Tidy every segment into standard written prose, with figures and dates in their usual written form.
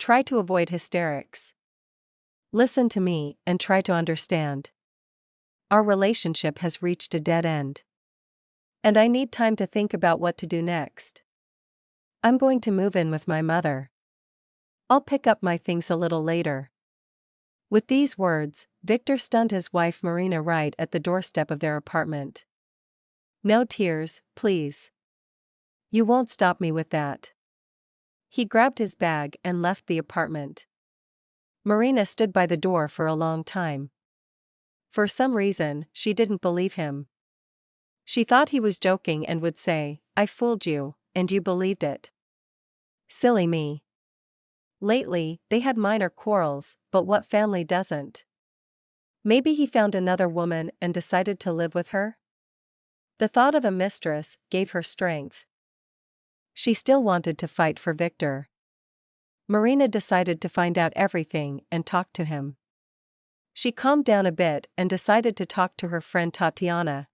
Try to avoid hysterics. Listen to me and try to understand. Our relationship has reached a dead end. And I need time to think about what to do next. I'm going to move in with my mother. I'll pick up my things a little later. With these words, Victor stunned his wife Marina right at the doorstep of their apartment. No tears, please. You won't stop me with that. He grabbed his bag and left the apartment. Marina stood by the door for a long time. For some reason, she didn't believe him. She thought he was joking and would say, "I fooled you, and you believed it. Silly me." Lately, they had minor quarrels, but what family doesn't? Maybe he found another woman and decided to live with her? The thought of a mistress gave her strength. She still wanted to fight for Victor. Marina decided to find out everything and talk to him. She calmed down a bit and decided to talk to her friend Tatiana.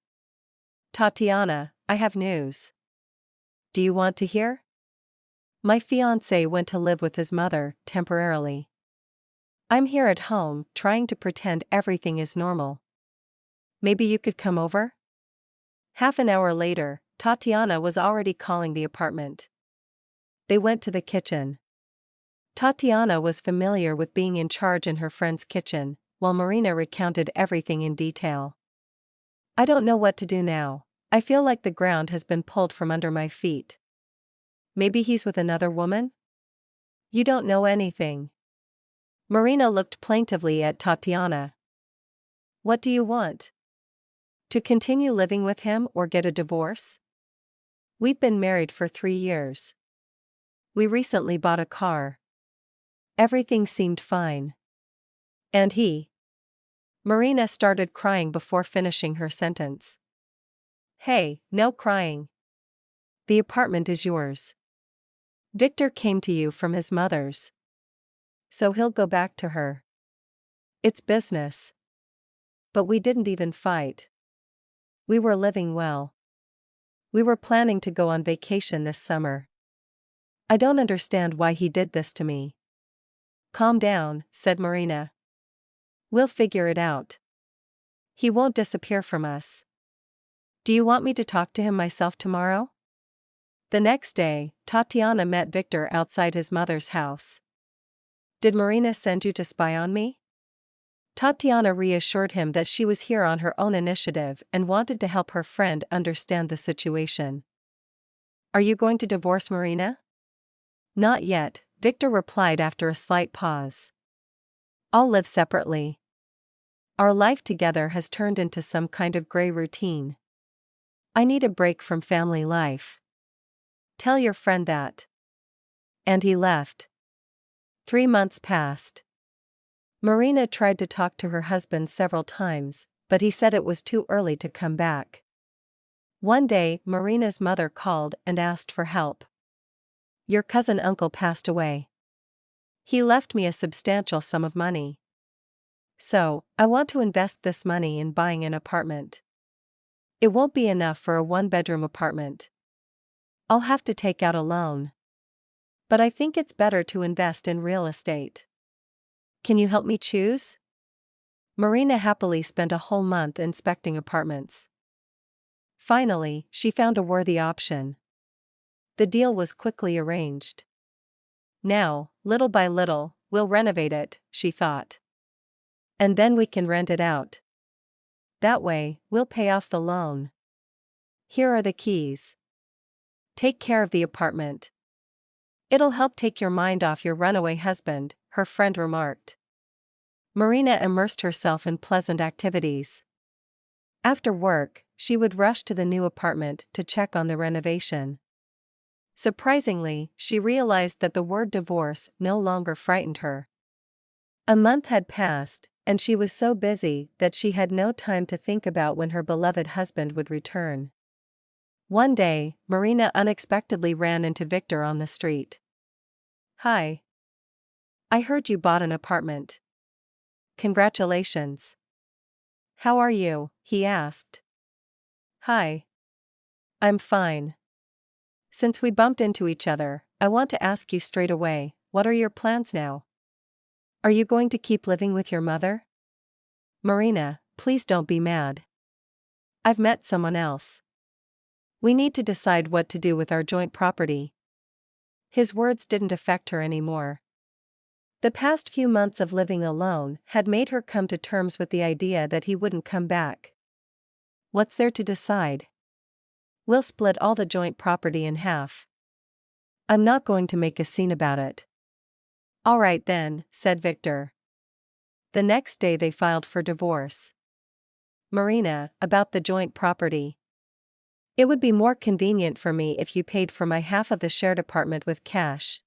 "Tatiana, I have news. Do you want to hear? My fiancé went to live with his mother, temporarily. I'm here at home, trying to pretend everything is normal. Maybe you could come over?" Half an hour later, Tatiana was already calling the apartment. They went to the kitchen. Tatiana was familiar with being in charge in her friend's kitchen, while Marina recounted everything in detail. "I don't know what to do now. I feel like the ground has been pulled from under my feet. Maybe he's with another woman?" "You don't know anything." Marina looked plaintively at Tatiana. "What do you want? To continue living with him or get a divorce? We've been married for 3 years. We recently bought a car. Everything seemed fine. And he..." Marina started crying before finishing her sentence. "Hey, no crying. The apartment is yours. Victor came to you from his mother's. So he'll go back to her. It's business. But we didn't even fight. We were living well. We were planning to go on vacation this summer. I don't understand why he did this to me." "Calm down," said Marina. "We'll figure it out. He won't disappear from us. Do you want me to talk to him myself tomorrow?" The next day, Tatiana met Victor outside his mother's house. "Did Marina send you to spy on me?" Tatiana reassured him that she was here on her own initiative and wanted to help her friend understand the situation. "Are you going to divorce Marina?" "Not yet," Victor replied after a slight pause. "I'll live separately. Our life together has turned into some kind of gray routine. I need a break from family life. Tell your friend that." And he left. 3 months passed. Marina tried to talk to her husband several times, but he said it was too early to come back. One day, Marina's mother called and asked for help. "Your cousin uncle passed away. He left me a substantial sum of money. So, I want to invest this money in buying an apartment. It won't be enough for a 1-bedroom apartment. I'll have to take out a loan. But I think it's better to invest in real estate. Can you help me choose?" Marina happily spent a whole month inspecting apartments. Finally, she found a worthy option. The deal was quickly arranged. "Now, little by little, we'll renovate it," she thought. "And then we can rent it out. That way, we'll pay off the loan. Here are the keys. Take care of the apartment. It'll help take your mind off your runaway husband," her friend remarked. Marina immersed herself in pleasant activities. After work, she would rush to the new apartment to check on the renovation. Surprisingly, she realized that the word divorce no longer frightened her. A month had passed, and she was so busy that she had no time to think about when her beloved husband would return. One day, Marina unexpectedly ran into Victor on the street. "Hi. I heard you bought an apartment. Congratulations." "How are you?" he asked. "Hi. I'm fine. Since we bumped into each other, I want to ask you straight away, what are your plans now? Are you going to keep living with your mother? Marina, please don't be mad. I've met someone else. We need to decide what to do with our joint property. His words didn't affect her anymore. The past few months of living alone had made her come to terms with the idea that he wouldn't come back. What's there to decide? We'll split all the joint property in half. I'm not going to make a scene about it. All right then, said Victor. The next day they filed for divorce. Marina, about the joint property. It would be more convenient for me if you paid for my half of the shared apartment with cash.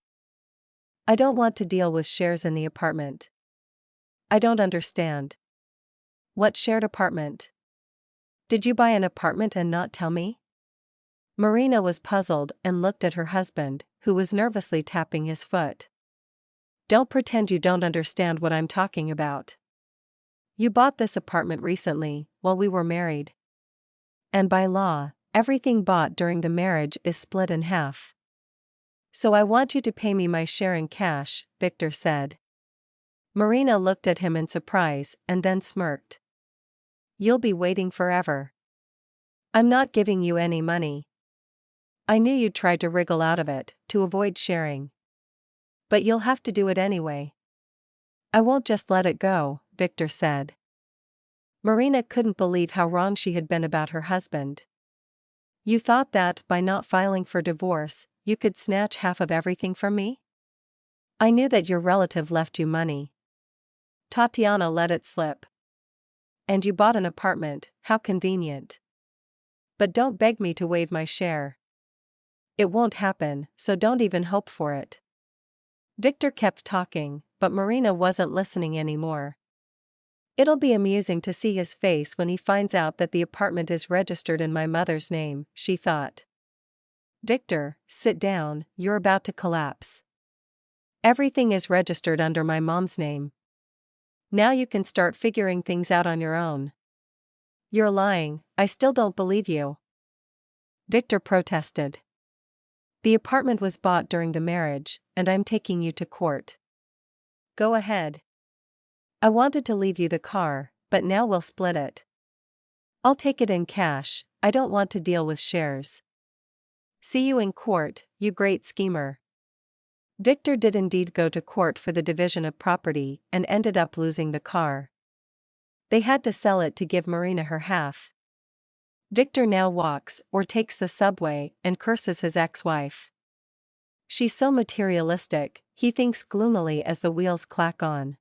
I don't want to deal with shares in the apartment. I don't understand. What shared apartment? Did you buy an apartment and not tell me? Marina was puzzled and looked at her husband, who was nervously tapping his foot. Don't pretend you don't understand what I'm talking about. You bought this apartment recently, while we were married. And by law, everything bought during the marriage is split in half. So I want you to pay me my share in cash, Victor said. Marina looked at him in surprise and then smirked. You'll be waiting forever. I'm not giving you any money. I knew you'd try to wriggle out of it, to avoid sharing. But you'll have to do it anyway. I won't just let it go, Victor said. Marina couldn't believe how wrong she had been about her husband. You thought that, by not filing for divorce, you could snatch half of everything from me? I knew that your relative left you money. Tatiana let it slip. And you bought an apartment, how convenient. But don't beg me to waive my share. It won't happen, so don't even hope for it. Victor kept talking, but Marina wasn't listening anymore. It'll be amusing to see his face when he finds out that the apartment is registered in my mother's name, she thought. Victor, sit down, you're about to collapse. Everything is registered under my mom's name. Now you can start figuring things out on your own. You're lying, I still don't believe you. Victor protested. The apartment was bought during the marriage, and I'm taking you to court. Go ahead. I wanted to leave you the car, but now we'll split it. I'll take it in cash, I don't want to deal with shares. See you in court, you great schemer. Victor did indeed go to court for the division of property and ended up losing the car. They had to sell it to give Marina her half. Victor now walks or takes the subway and curses his ex-wife. She's so materialistic, he thinks gloomily as the wheels clack on.